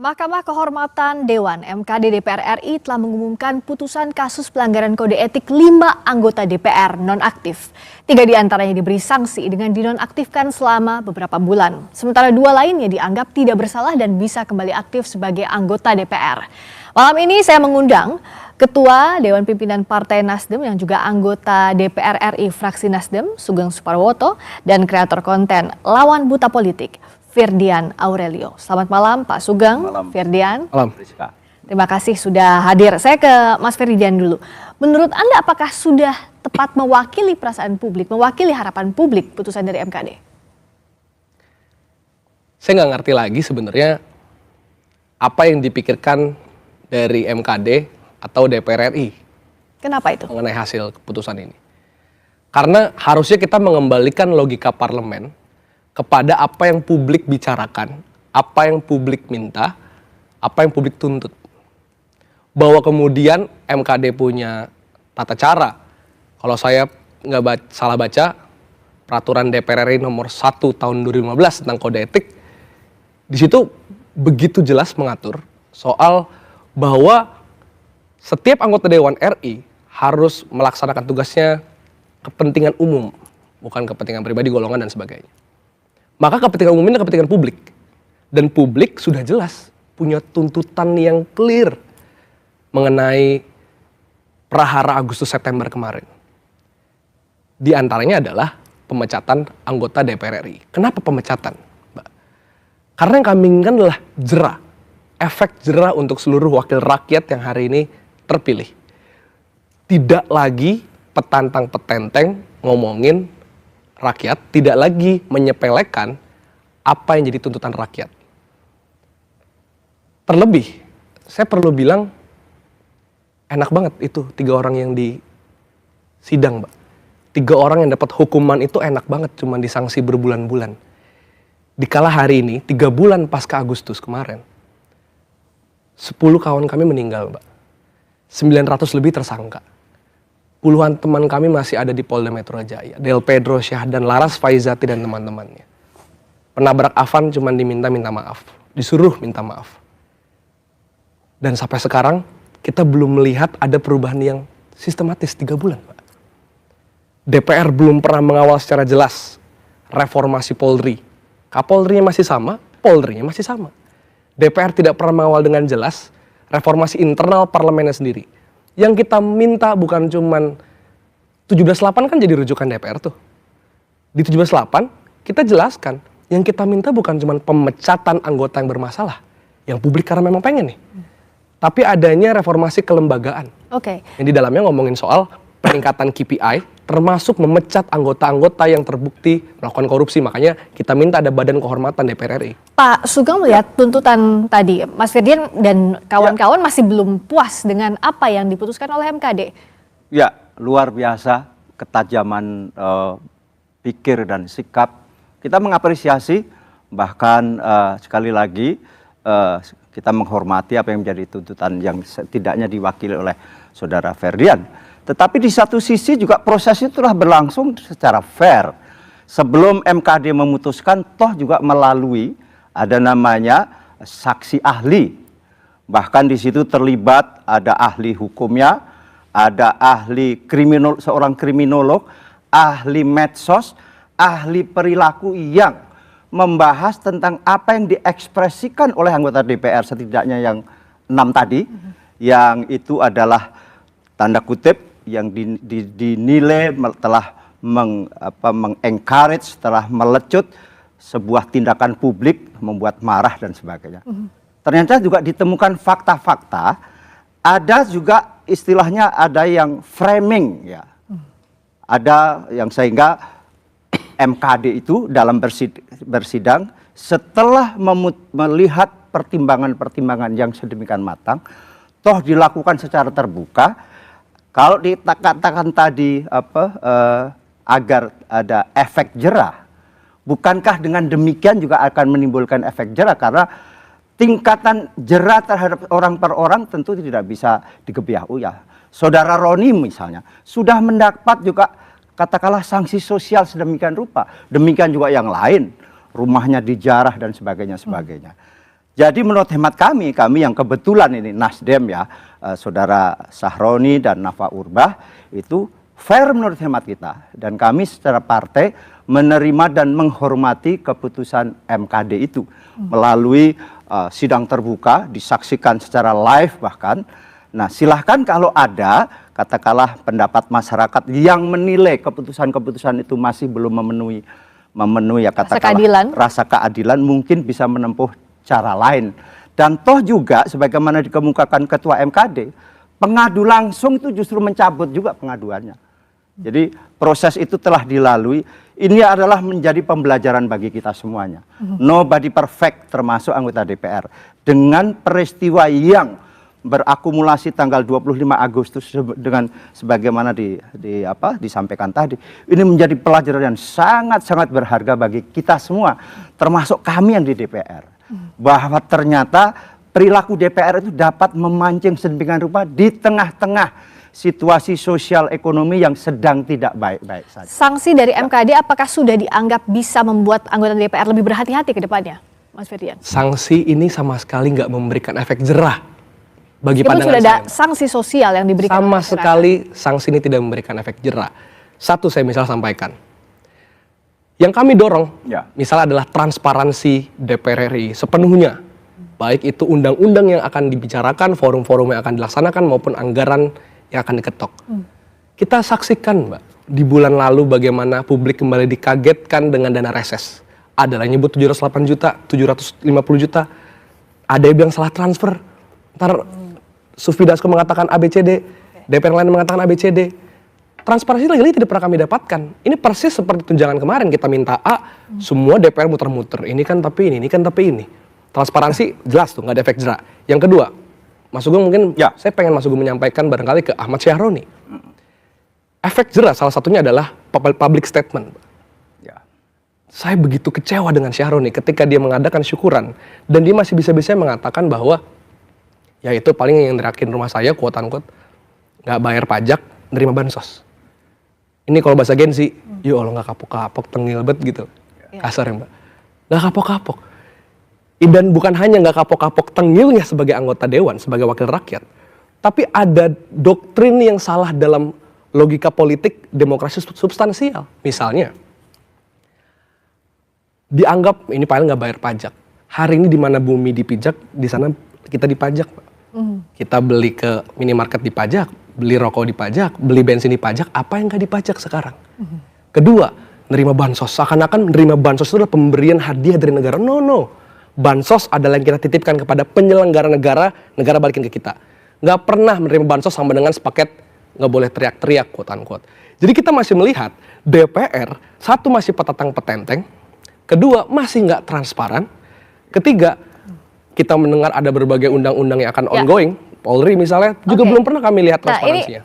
Mahkamah Kehormatan Dewan (MKD) DPR RI telah mengumumkan putusan kasus pelanggaran kode etik 5 anggota DPR nonaktif. 3 diantaranya diberi sanksi dengan dinonaktifkan selama beberapa bulan. Sementara 2 lainnya dianggap tidak bersalah dan bisa kembali aktif sebagai anggota DPR. Malam ini saya mengundang Ketua Dewan Pimpinan Partai Nasdem yang juga anggota DPR RI fraksi Nasdem, Sugeng Suparwoto, dan kreator konten Lawan Buta Politik, Firdian Aurelio. Selamat malam Pak Sugeng, malam. Firdian. Malam. Terima kasih sudah hadir. Saya ke Mas Firdian dulu. Menurut Anda apakah sudah tepat mewakili perasaan publik, mewakili harapan publik putusan dari MKD? Saya nggak ngerti lagi sebenarnya apa yang dipikirkan dari MKD atau DPR RI. Kenapa itu? Mengenai hasil keputusan ini. Karena harusnya kita mengembalikan logika parlemen kepada apa yang publik bicarakan, apa yang publik minta, apa yang publik tuntut. Bahwa kemudian MKD punya tata cara. Kalau saya nggak salah baca, peraturan DPR RI nomor 1 tahun 2015 tentang kode etik, di situ begitu jelas mengatur soal bahwa setiap anggota Dewan RI harus melaksanakan tugasnya kepentingan umum, bukan kepentingan pribadi, golongan, dan sebagainya. Maka kepentingan umum ini kepentingan publik. Dan publik sudah jelas punya tuntutan yang clear mengenai prahara Agustus September kemarin. Di antaranya adalah pemecatan anggota DPR RI. Kenapa pemecatan, Mbak? Karena yang kami inginkan adalah jera. Efek jera untuk seluruh wakil rakyat yang hari ini terpilih. Tidak lagi petantang-petenteng ngomongin rakyat, tidak lagi menyepelekan apa yang jadi tuntutan rakyat. Terlebih, saya perlu bilang, enak banget itu 3 orang yang di sidang, Mbak. 3 orang yang dapat hukuman itu enak banget, cuma disanksi berbulan-bulan. Dikala hari ini, 3 bulan pasca Agustus kemarin, 10 kawan kami meninggal, Mbak. 900 lebih tersangka. Puluhan teman kami masih ada di Polda Metro Jaya. Del Pedro, Syahdan, Laras, Faizati, dan teman-temannya. Penabrak Afan cuma diminta maaf. Disuruh minta maaf. Dan sampai sekarang kita belum melihat ada perubahan yang sistematis 3 bulan, Pak. DPR belum pernah mengawal secara jelas reformasi Polri. Kapolrinya masih sama, Polrinya masih sama. DPR tidak pernah mengawal dengan jelas reformasi internal parlemennya sendiri. Yang kita minta bukan cuman 17.8 kan jadi rujukan DPR tuh. Di 17.8 kita jelaskan, yang kita minta bukan cuman pemecatan anggota yang bermasalah, yang publik karena memang pengen nih. Tapi adanya reformasi kelembagaan. Oke. Yang di dalamnya ngomongin soal peningkatan KPI, termasuk memecat anggota-anggota yang terbukti melakukan korupsi. Makanya kita minta ada Badan Kehormatan DPR RI. Pak Sugeng melihat tuntutan tadi, Mas Firdian dan kawan-kawan masih belum puas dengan apa yang diputuskan oleh MKD. Ya, luar biasa ketajaman pikir dan sikap. Kita mengapresiasi, bahkan sekali lagi kita menghormati apa yang menjadi tuntutan yang setidaknya diwakili oleh Saudara Firdian. Tetapi di satu sisi juga prosesnya telah berlangsung secara fair. Sebelum MKD memutuskan, toh juga melalui ada namanya saksi ahli. Bahkan di situ terlibat ada ahli hukumnya, ada ahli seorang kriminolog, ahli medsos, ahli perilaku yang membahas tentang apa yang diekspresikan oleh anggota DPR, setidaknya yang 6 tadi, yang itu adalah tanda kutip yang dinilai telah mengencourage, telah melecut sebuah tindakan publik, membuat marah dan sebagainya. Ternyata juga ditemukan fakta-fakta, ada juga istilahnya ada yang framing, ya. Ada yang sehingga MKD itu dalam bersidang setelah melihat pertimbangan-pertimbangan yang sedemikian matang, toh dilakukan secara terbuka. Kalau dikatakan tadi agar ada efek jera, bukankah dengan demikian juga akan menimbulkan efek jera? Karena tingkatan jera terhadap orang per orang tentu tidak bisa digebiah-uyah. Saudara Roni misalnya sudah mendapat juga katakanlah sanksi sosial sedemikian rupa. Demikian juga yang lain, rumahnya dijarah dan sebagainya. Jadi menurut hemat kami yang kebetulan ini Nasdem ya, Saudara Sahroni dan Nafa Urbah itu fair menurut hemat kita. Dan kami secara partai menerima dan menghormati keputusan MKD itu melalui sidang terbuka, disaksikan secara live bahkan. Nah, silahkan kalau ada katakanlah pendapat masyarakat yang menilai keputusan-keputusan itu masih belum memenuhi ya katakanlah rasa keadilan, mungkin bisa menempuh cara lain. Dan toh juga sebagaimana dikemukakan Ketua MKD, pengadu langsung itu justru mencabut juga pengaduannya. Jadi proses itu telah dilalui. Ini adalah menjadi pembelajaran bagi kita semuanya. Nobody perfect, termasuk anggota DPR. Dengan peristiwa yang berakumulasi tanggal 25 Agustus dengan sebagaimana disampaikan tadi, ini menjadi pelajaran yang sangat-sangat berharga bagi kita semua, termasuk kami yang di DPR. Bahwa ternyata perilaku DPR itu dapat memancing sedemikian rupa di tengah-tengah situasi sosial ekonomi yang sedang tidak baik-baik saja. Sanksi dari MKD apakah sudah dianggap bisa membuat anggota DPR lebih berhati-hati ke depannya, Mas Firdian? Sanksi ini sama sekali nggak memberikan efek jerah bagi pandangan sudah ada saya. Sanksi sosial yang diberikan. Sama sekali sanksi ini tidak memberikan efek jerah. Satu saya misal sampaikan. Yang kami dorong, misalnya adalah transparansi DPR RI sepenuhnya. Baik itu undang-undang yang akan dibicarakan, forum-forum yang akan dilaksanakan maupun anggaran yang akan diketok. Kita saksikan, Mbak, di bulan lalu bagaimana publik kembali dikagetkan dengan dana reses. Ada yang nyebut 708 juta, 750 juta. Ada yang bilang salah transfer. Ntar Sufi Dasko mengatakan ABCD, DPR lain mengatakan ABCD. Transparansi lagi-lagi tidak pernah kami dapatkan. Ini persis seperti tunjangan kemarin, kita minta A, semua DPR muter-muter. Ini kan tapi ini kan tapi ini. Transparansi jelas tuh, nggak ada efek jerak. Yang kedua, Mas Sugeng mungkin, saya pengen Mas Sugeng menyampaikan barangkali ke Ahmad Syahroni. Efek jerah salah satunya adalah public statement. Saya begitu kecewa dengan Syahroni ketika dia mengadakan syukuran. Dan dia masih bisa-bisa mengatakan bahwa, ya itu paling yang terakhir rumah saya, quote-unquote, nggak bayar pajak, nerima bansos. Ini kalau bahasa Gen Z, ya Allah nggak kapok-kapok, tengil bet gitu. Kasar ya Mbak. Nggak kapok-kapok. Dan bukan hanya nggak kapok-kapok tengilnya sebagai anggota dewan, sebagai wakil rakyat, tapi ada doktrin yang salah dalam logika politik demokrasi substansial. Misalnya, dianggap ini paling nggak bayar pajak. Hari ini di mana bumi dipijak, di sana kita dipajak. Kita beli ke minimarket dipajak, beli rokok dipajak, beli bensin dipajak, apa yang nggak dipajak sekarang? Kedua, nerima bansos. Seakan-akan nerima bansos itu adalah pemberian hadiah dari negara. No. Bansos adalah yang kita titipkan kepada penyelenggara negara, negara balikin ke kita. Nggak pernah menerima bansos sama dengan sepaket nggak boleh teriak-teriak, quote-unquote. Jadi kita masih melihat DPR, satu masih petatang petenteng, kedua masih nggak transparan, ketiga kita mendengar ada berbagai undang-undang yang akan ongoing, Polri misalnya, juga belum pernah kami lihat transparansinya.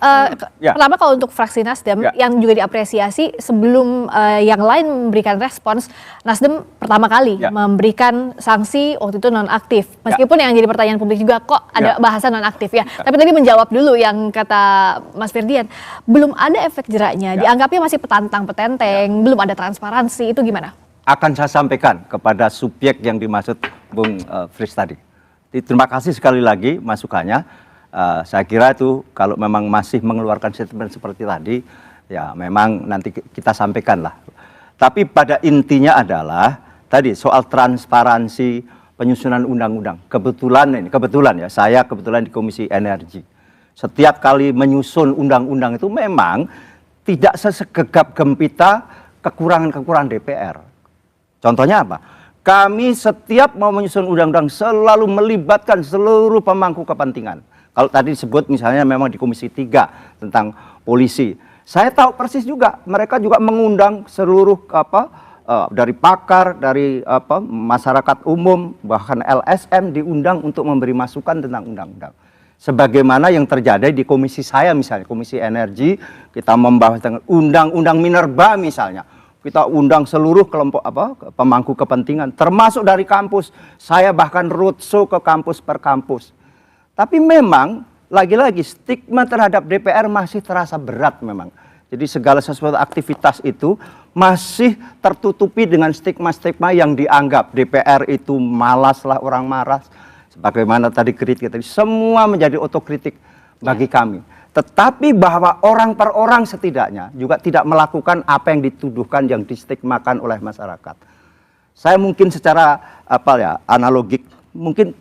Pertama kalau untuk fraksi Nasdem, yang juga diapresiasi sebelum yang lain memberikan respons, Nasdem pertama kali memberikan sanksi waktu itu nonaktif. Meskipun yang jadi pertanyaan publik juga, kok ada bahasa nonaktif ya. Tapi tadi menjawab dulu yang kata Mas Firdian, belum ada efek jeraknya, dianggapnya masih petantang petenteng, belum ada transparansi, itu gimana? Akan saya sampaikan kepada subjek yang dimaksud Bung Fris tadi. Terima kasih sekali lagi masukannya. Saya kira itu kalau memang masih mengeluarkan statement seperti tadi, ya memang nanti kita sampaikan lah. Tapi pada intinya adalah tadi soal transparansi penyusunan undang-undang. Kebetulan ya, saya kebetulan di Komisi Energi. Setiap kali menyusun undang-undang itu memang tidak sesegagap gempita kekurangan-kekurangan DPR. Contohnya apa? Kami setiap mau menyusun undang-undang selalu melibatkan seluruh pemangku kepentingan. Kalau tadi disebut misalnya memang di Komisi 3 tentang polisi. Saya tahu persis juga, mereka juga mengundang seluruh dari pakar, dari masyarakat umum, bahkan LSM diundang untuk memberi masukan tentang undang-undang. Sebagaimana yang terjadi di komisi saya misalnya, Komisi Energi, kita membahas tentang undang-undang minerba misalnya. Kita undang seluruh kelompok pemangku kepentingan, termasuk dari kampus. Saya bahkan roadshow ke kampus per kampus. Tapi memang lagi-lagi stigma terhadap DPR masih terasa berat memang. Jadi segala sesuatu aktivitas itu masih tertutupi dengan stigma-stigma yang dianggap DPR itu malas lah, orang malas. Sebagaimana tadi kritik tadi, semua menjadi otokritik bagi kami. Tetapi bahwa orang per orang setidaknya juga tidak melakukan apa yang dituduhkan, yang distigmakan oleh masyarakat. Saya mungkin secara analogik, mungkin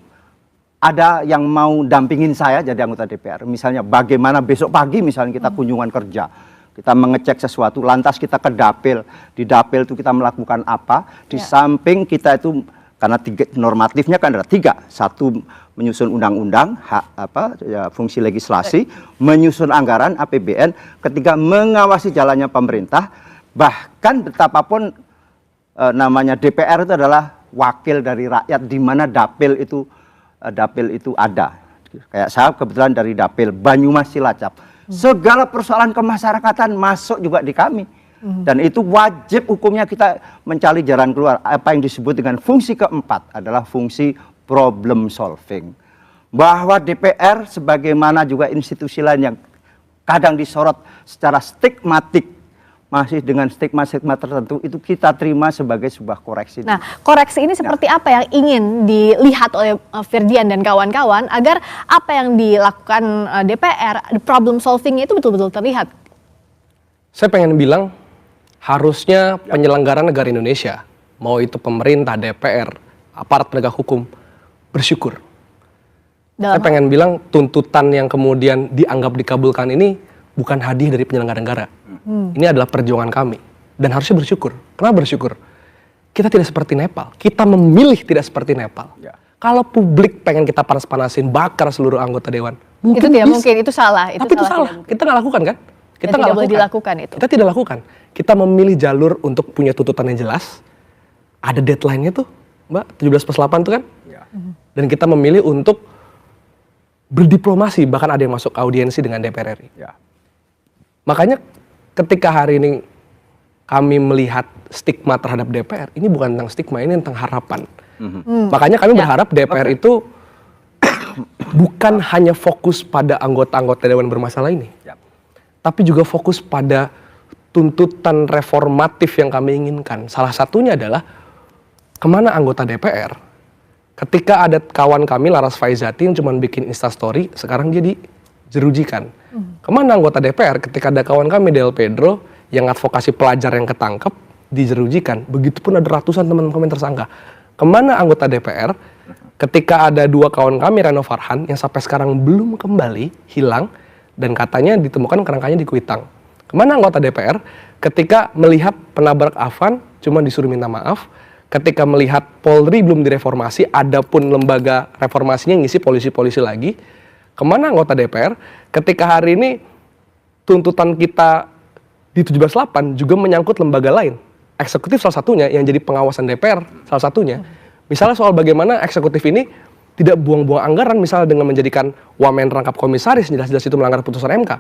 ada yang mau dampingin saya jadi anggota DPR. Misalnya bagaimana besok pagi misalnya kita kunjungan kerja, kita mengecek sesuatu, lantas kita ke dapil. Di dapil itu kita melakukan apa? Di samping kita itu, karena normatifnya kan ada 3. 1, menyusun undang-undang, fungsi legislasi, menyusun anggaran APBN, ketiga mengawasi jalannya pemerintah, bahkan betapapun namanya DPR itu adalah wakil dari rakyat, di mana dapil itu ada. Kayak saya kebetulan dari dapil Banyumas Cilacap. Segala persoalan kemasyarakatan masuk juga di kami. Dan itu wajib hukumnya kita mencari jalan keluar. Apa yang disebut dengan fungsi keempat adalah fungsi problem solving. Bahwa DPR sebagaimana juga institusi lain yang kadang disorot secara stigmatik, masih dengan stigma-stigma tertentu, itu kita terima sebagai sebuah koreksi. Nah, koreksi ini seperti apa yang ingin dilihat oleh Firdian dan kawan-kawan agar apa yang dilakukan DPR, problem solving itu betul-betul terlihat? Saya pengen bilang, harusnya penyelenggara negara Indonesia, mau itu pemerintah, DPR, aparat penegak hukum, bersyukur. Saya pengen bilang tuntutan yang kemudian dianggap dikabulkan ini bukan hadiah dari penyelenggara negara. Ini adalah perjuangan kami. Dan harusnya bersyukur. Kenapa bersyukur? Kita tidak seperti Nepal. Kita memilih tidak seperti Nepal. Kalau publik pengen kita panas-panasin, bakar seluruh anggota dewan, mungkin itu tidak bisa. mungkin, itu salah. Tapi itu salah. Kita nggak lakukan kan? Kita tidak boleh dilakukan itu. Kita tidak lakukan. Kita memilih jalur untuk punya tuntutan yang jelas. Ada deadline-nya tuh, Mbak, 17+8 tuh kan? Dan kita memilih untuk berdiplomasi, bahkan ada yang masuk audiensi dengan DPR RI. Makanya ketika hari ini kami melihat stigma terhadap DPR, ini bukan tentang stigma, ini tentang harapan. Makanya kami berharap DPR itu bukan hanya fokus pada anggota-anggota dewan bermasalah ini, tapi juga fokus pada tuntutan reformatif yang kami inginkan. Salah satunya adalah kemana anggota DPR ketika ada kawan kami Laras Faizati yang cuma bikin instastory, sekarang dia dijerujikan. Kemana anggota DPR ketika ada kawan kami Del Pedro yang advokasi pelajar yang ketangkep dijerujikan. Begitupun ada ratusan teman-teman kami tersangka. Kemana anggota DPR ketika ada 2 kawan kami Reno Farhan yang sampai sekarang belum kembali, hilang, dan katanya ditemukan kerangkanya di Kuitang. Kemana anggota DPR ketika melihat penabrak Afan cuma disuruh minta maaf, ketika melihat Polri belum direformasi, ada pun lembaga reformasinya ngisi polisi-polisi lagi. Kemana anggota DPR ketika hari ini tuntutan kita di 17.8 juga menyangkut lembaga lain. Eksekutif salah satunya yang jadi pengawasan DPR salah satunya. Misalnya soal bagaimana eksekutif ini tidak buang-buang anggaran misalnya dengan menjadikan wamen rangkap komisaris, jelas-jelas itu melanggar putusan MK.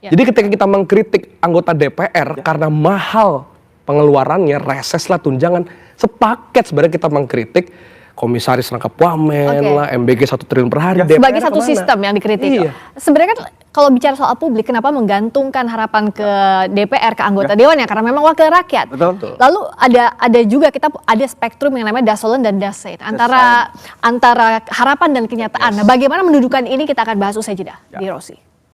Jadi ketika kita mengkritik anggota DPR karena mahal pengeluarannya, reses lah, tunjangan, sepaket sebenarnya kita mengkritik komisaris rangkap wamen lah, MBG 1 triliun per hari. Sebagai satu sistem yang dikritik. Sebenarnya kan kalau bicara soal publik, kenapa menggantungkan harapan ke DPR, ke anggota dewan ya? Karena memang wakil rakyat. Betul. Lalu ada juga kita ada spektrum yang namanya Dasolen dan Dasein antara harapan dan kenyataan. Nah, bagaimana mendudukan ini kita akan bahas usai jeda di Rosi.